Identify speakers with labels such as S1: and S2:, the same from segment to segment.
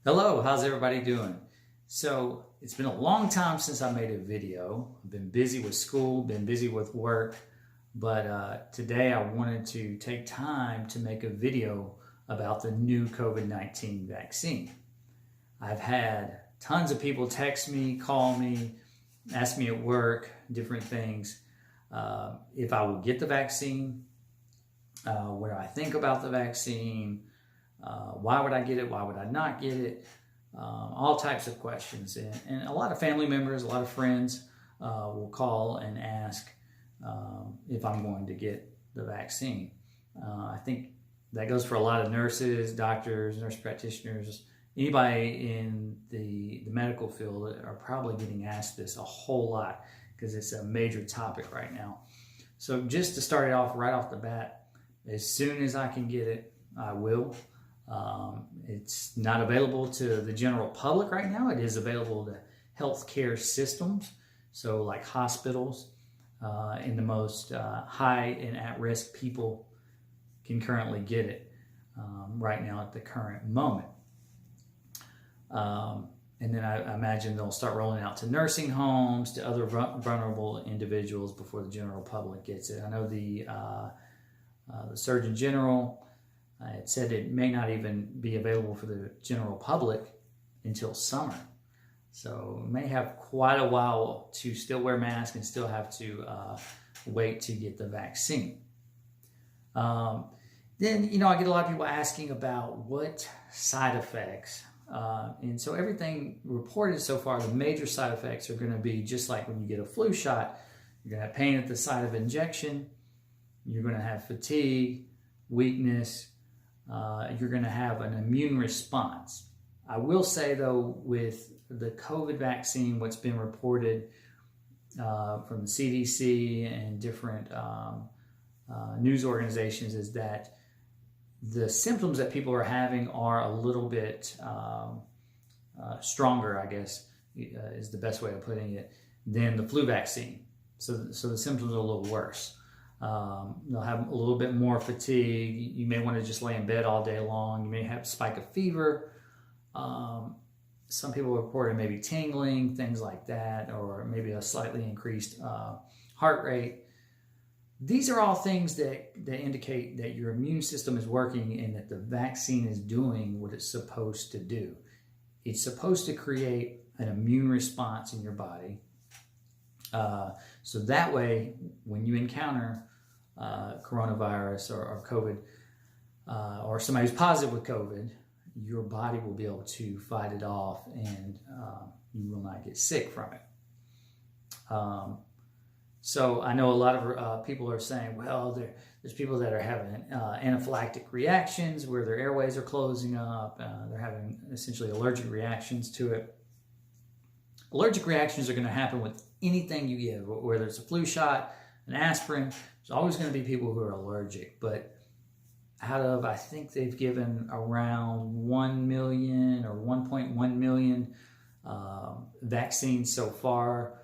S1: Hello, how's everybody doing? So it's been a long time since I made a video. I've been busy with school, been busy with work, but today I wanted to take time to make a video about the new COVID-19 vaccine. I've had tons of people text me, call me, ask me at work, different things, if I will get the vaccine, what do I think about the vaccine, why would I get it? Why would I not get it? All types of questions. And a lot of family members, a lot of friends will call and ask if I'm going to get the vaccine. I think that goes for a lot of nurses, doctors, nurse practitioners, anybody in the medical field are probably getting asked this a whole lot because it's a major topic right now. So just to start it off right off the bat, as soon as I can get it, I will. It's not available to the general public right now. It is available to healthcare systems, so like hospitals and the most high and at-risk people can currently get it right now at the current moment. And then I imagine they'll start rolling out to nursing homes, to other vulnerable individuals before the general public gets it. I know the Surgeon General it said it may not even be available for the general public until summer. So we may have quite a while to still wear masks and still have to wait to get the vaccine. Then, I get a lot of people asking about what side effects. And so everything reported so far, the major side effects are going to be just like when you get a flu shot. You're going to have pain at the site of injection. You're going to have fatigue, weakness. You're going to have an immune response. I will say, though, with the COVID vaccine, what's been reported from the CDC and different news organizations is that the symptoms that people are having are a little bit stronger, I guess, is the best way of putting it, than the flu vaccine. So the symptoms are a little worse. They'll have a little bit more fatigue. You may want to just lay in bed all day long. You may have a spike of fever. Some people reported maybe tingling, things like that, or maybe a slightly increased heart rate. These are all things that indicate that your immune system is working and that the vaccine is doing what it's supposed to do. It's supposed to create an immune response in your body. So that way, when you encounter coronavirus or COVID, or somebody who's positive with COVID, your body will be able to fight it off and you will not get sick from it. So I know a lot of people are saying, well, there's people that are having anaphylactic reactions where their airways are closing up. They're having essentially allergic reactions to it. Allergic reactions are going to happen with anything you give, whether it's a flu shot, an aspirin. There's always going to be people who are allergic. But out of, I think they've given around 1 million or 1.1 million vaccines so far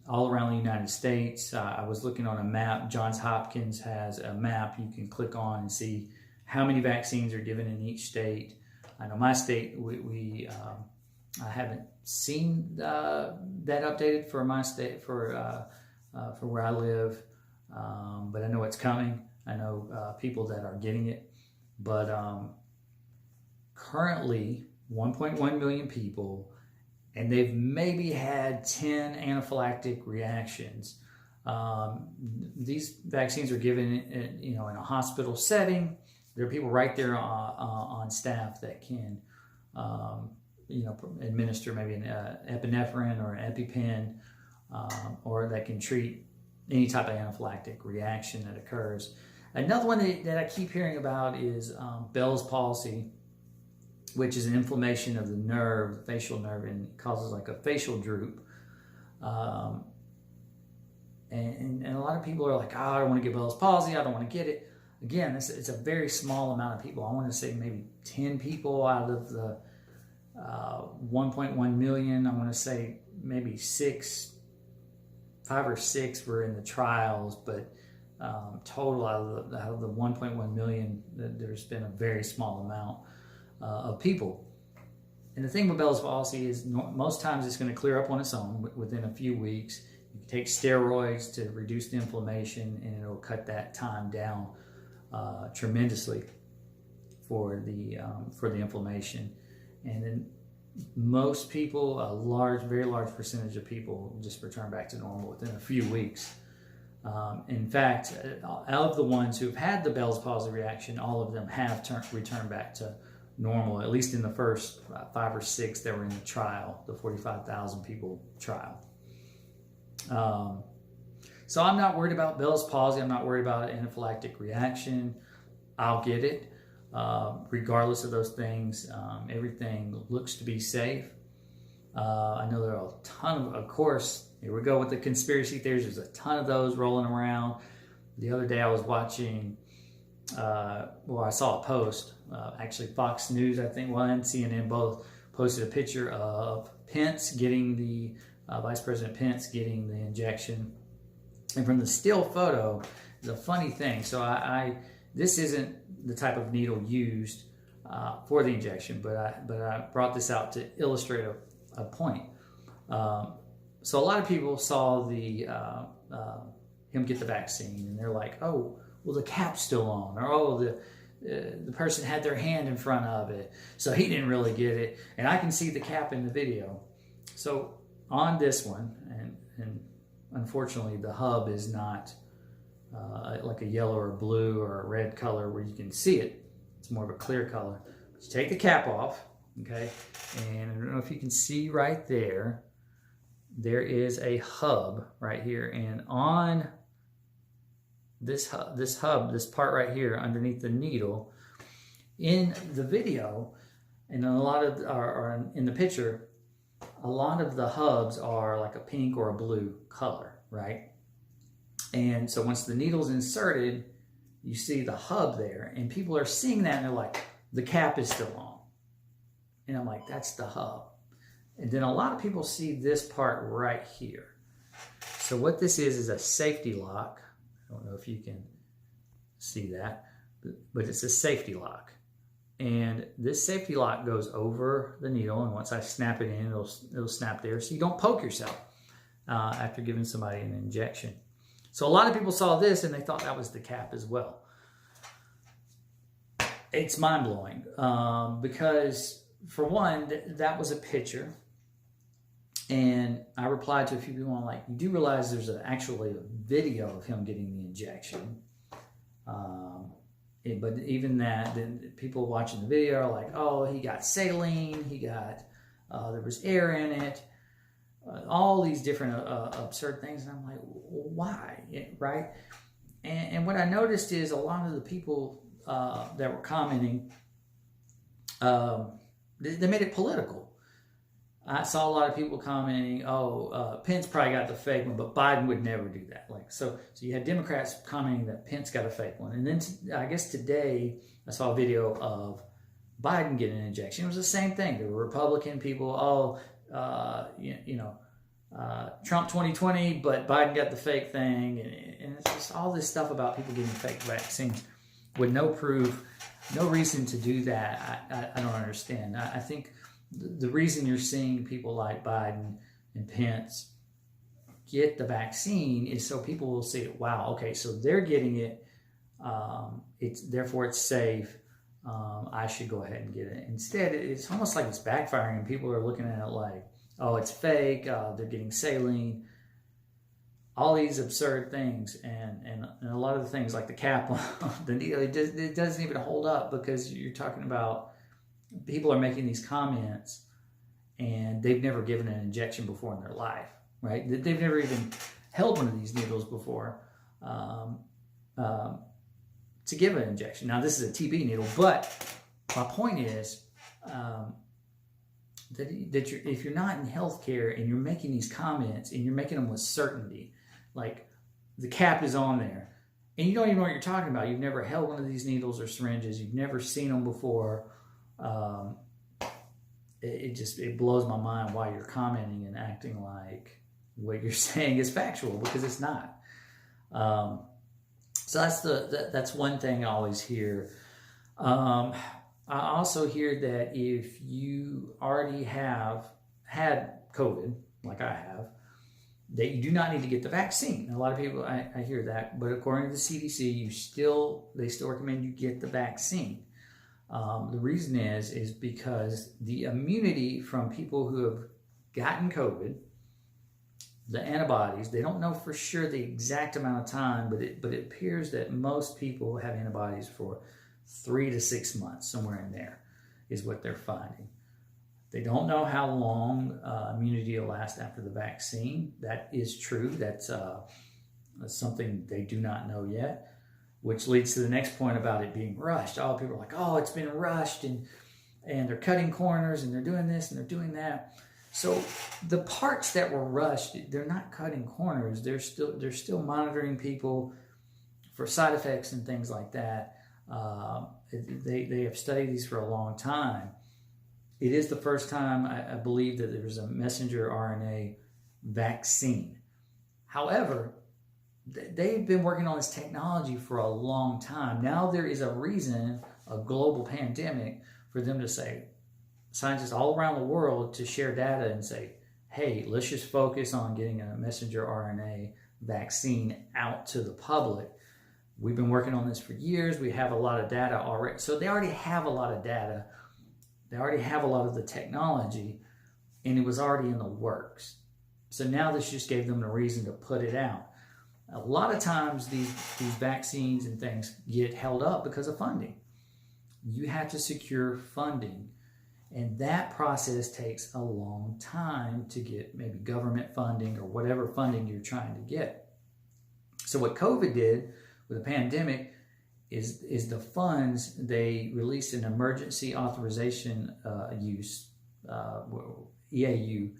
S1: all around the United States. I was looking on a map. Johns Hopkins has a map you can click on and see how many vaccines are given in each state. I know my state, I haven't seen that updated for my state, for where I live, but I know it's coming. I know people that are getting it, but currently 1.1 million people, and they've maybe had 10 anaphylactic reactions. These vaccines are given in a hospital setting. There are people right there on staff that can administer maybe an epinephrine or an EpiPen, or that can treat any type of anaphylactic reaction that occurs. Another one that I keep hearing about is Bell's palsy, which is an inflammation of the nerve, the facial nerve, and it causes like a facial droop. And a lot of people are like, I don't want to get Bell's palsy, I don't want to get it. Again, it's a very small amount of people. I want to say maybe 10 people out of the 1.1 million. I want to say maybe 5 or 6 were in the trials, but total out of the 1.1 million, there's been a very small amount of people. And the thing with Bell's palsy is most times it's going to clear up on its own within a few weeks. You can take steroids to reduce the inflammation, and it'll cut that time down tremendously for the inflammation. And then most people, very large percentage of people, just return back to normal within a few weeks. In fact, out of the ones who've had the Bell's palsy reaction, all of them have returned back to normal, at least in the first 5 or 6 that were in the trial, the 45,000 people trial. So I'm not worried about Bell's palsy. I'm not worried about anaphylactic reaction. I'll get it. Regardless of those things, everything looks to be safe. I know there are a ton of course, here we go with the conspiracy theories. There's a ton of those rolling around. The other day I was watching, I saw a post, actually Fox News, I think, and CNN both posted a picture of Pence getting Vice President Pence getting the injection. And from the still photo, it's a funny thing. So this isn't the type of needle used for the injection, but I brought this out to illustrate a point. So a lot of people saw him get the vaccine, and they're like, "Oh, well, the cap's still on," or "Oh, the person had their hand in front of it, so he didn't really get it." And I can see the cap in the video. So on this one, and unfortunately, the hub is not like a yellow or a blue or a red color where you can see it. It's more of a clear color. You take the cap off, okay? And I don't know if you can see right there, there is a hub right here. And on this part right here underneath the needle, in the video, and a lot of, or in the picture, a lot of the hubs are like a pink or a blue color, right? And so once the needle's inserted, you see the hub there, and people are seeing that and they're like, the cap is still on. And I'm like, that's the hub. And then a lot of people see this part right here. So what this is a safety lock. I don't know if you can see that, but it's a safety lock. And this safety lock goes over the needle, and once I snap it in, it'll snap there, so you don't poke yourself after giving somebody an injection. So a lot of people saw this and they thought that was the cap as well. It's mind-blowing because, for one, that was a picture. And I replied to a few people, I'm like, you do realize there's actually a video of him getting the injection. But even that, then people watching the video are like, oh, he got saline, there was air in it, all these different absurd things. And I'm like, well, why, right? And what I noticed is a lot of the people that were commenting, they made it political. I saw a lot of people commenting, Pence probably got the fake one, but Biden would never do that. So you had Democrats commenting that Pence got a fake one. And then I guess today I saw a video of Biden getting an injection. It was the same thing. There were Republican people, Trump 2020, but Biden got the fake thing. And it's just all this stuff about people getting fake vaccines with no proof, no reason to do that. I don't understand. I think the reason you're seeing people like Biden and Pence get the vaccine is so people will see, wow, okay, so they're getting it. Therefore it's safe. I should go ahead and get it. Instead, it's almost like it's backfiring, and people are looking at it like, oh, it's fake. They're getting saline. All these absurd things, and a lot of the things like the cap on the needle, it doesn't even hold up, because you're talking about people are making these comments and they've never given an injection before in their life, right? They've never even held one of these needles before to give an injection. Now, this is a TB needle, but my point is that if you're not in healthcare and you're making these comments and you're making them with certainty, like the cap is on there, and you don't even know what you're talking about, you've never held one of these needles or syringes, you've never seen them before, it blows my mind why you're commenting and acting like what you're saying is factual, because it's not. So that's one thing I always hear. I also hear that if you already have had COVID, like I have, that you do not need to get the vaccine. A lot of people, I hear that, but according to the CDC, they still recommend you get the vaccine. The reason is because the immunity from people who have gotten COVID, the antibodies, they don't know for sure the exact amount of time, but it appears that most people have antibodies for 3 to 6 months, somewhere in there is what they're finding. They don't know how long immunity will last after the vaccine. That is true. That's something they do not know yet, which leads to the next point about it being rushed. All people are like, oh, it's been rushed, and they're cutting corners, and they're doing this, and they're doing that. So the parts that were rushed, they're not cutting corners. They're still monitoring people for side effects and things like that. They have studied these for a long time. It is the first time I believe that there's a messenger RNA vaccine. However, they've been working on this technology for a long time. Now there is a reason, a global pandemic, for them to say, scientists all around the world to share data and say, hey, let's just focus on getting a messenger RNA vaccine out to the public. We've been working on this for years. We have a lot of data already. So they already have a lot of data. They already have a lot of the technology, and it was already in the works. So now this just gave them a reason to put it out. A lot of times these vaccines and things get held up because of funding. You have to secure funding, and that process takes a long time to get maybe government funding or whatever funding you're trying to get. So what COVID did with the pandemic is the funds, they released an emergency authorization use, EAU,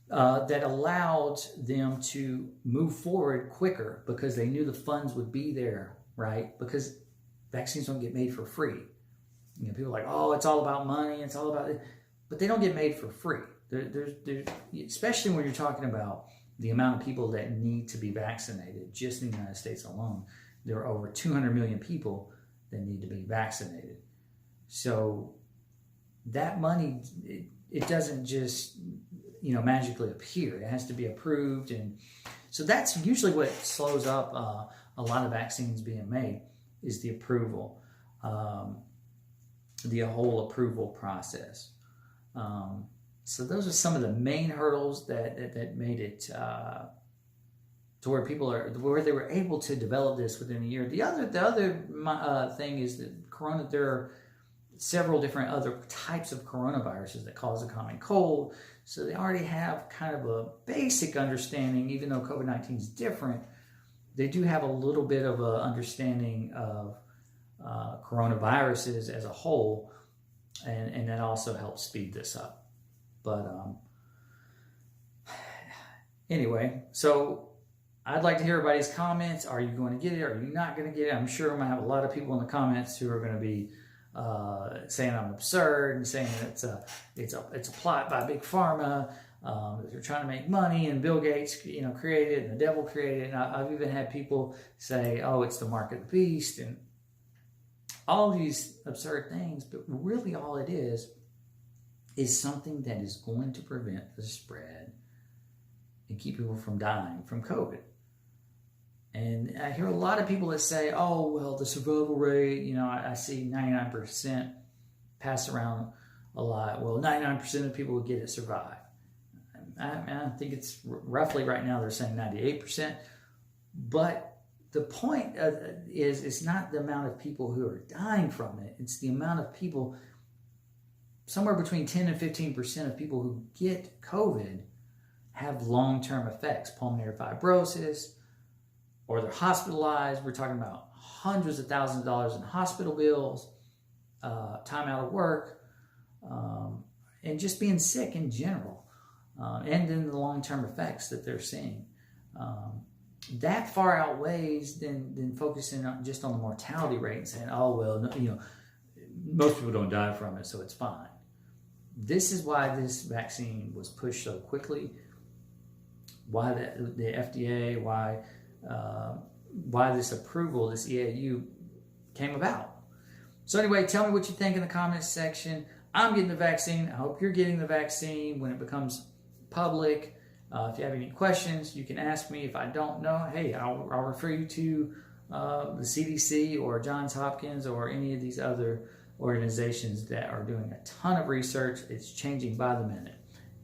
S1: that allowed them to move forward quicker because they knew the funds would be there, right? Because vaccines don't get made for free. You know, people are like, oh, it's all about money, it's all about it. But they don't get made for free. There's especially when you're talking about the amount of people that need to be vaccinated, just in the United States alone. There are over 200 million people that need to be vaccinated. So that money, it doesn't just, magically appear. It has to be approved. And so that's usually what slows up a lot of vaccines being made, is the approval, the whole approval process. So those are some of the main hurdles that made it to where where they were able to develop this within a year. The other thing is that there are several different other types of coronaviruses that cause a common cold. So they already have kind of a basic understanding, even though COVID-19 is different. They do have a little bit of an understanding of coronaviruses as a whole, and that also helps speed this up. But anyway, so I'd like to hear everybody's comments. Are you going to get it? Are you not going to get it? I'm sure I'm going to have a lot of people in the comments who are going to be saying I'm absurd and saying that it's a plot by Big Pharma. They're trying to make money, and Bill Gates, created it, and the devil created it. And I've even had people say, "Oh, it's the mark of the beast," and all these absurd things. But really, all it is something that is going to prevent the spread and keep people from dying from COVID. And I hear a lot of people that say, oh, well, the survival rate, I see 99% pass around a lot. Well, 99% of people who get it survive. I think it's roughly right now they're saying 98%. But the point is it's not the amount of people who are dying from it. It's the amount of people, somewhere between 10 and 15% of people who get COVID have long-term effects, pulmonary fibrosis, or they're hospitalized. We're talking about hundreds of thousands of dollars in hospital bills, time out of work, and just being sick in general, and then the long-term effects that they're seeing. That far outweighs than focusing just on the mortality rate and saying, oh, well, most people don't die from it, so it's fine. This is why this vaccine was pushed so quickly, why the FDA, why this approval, this EAU came about. So anyway, tell me what you think in the comments section. I'm getting the vaccine. I hope you're getting the vaccine when it becomes public. If you have any questions, you can ask me. If I don't know, hey, I'll refer you to the CDC or Johns Hopkins or any of these other organizations that are doing a ton of research. It's changing by the minute.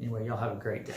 S1: Anyway, y'all have a great day.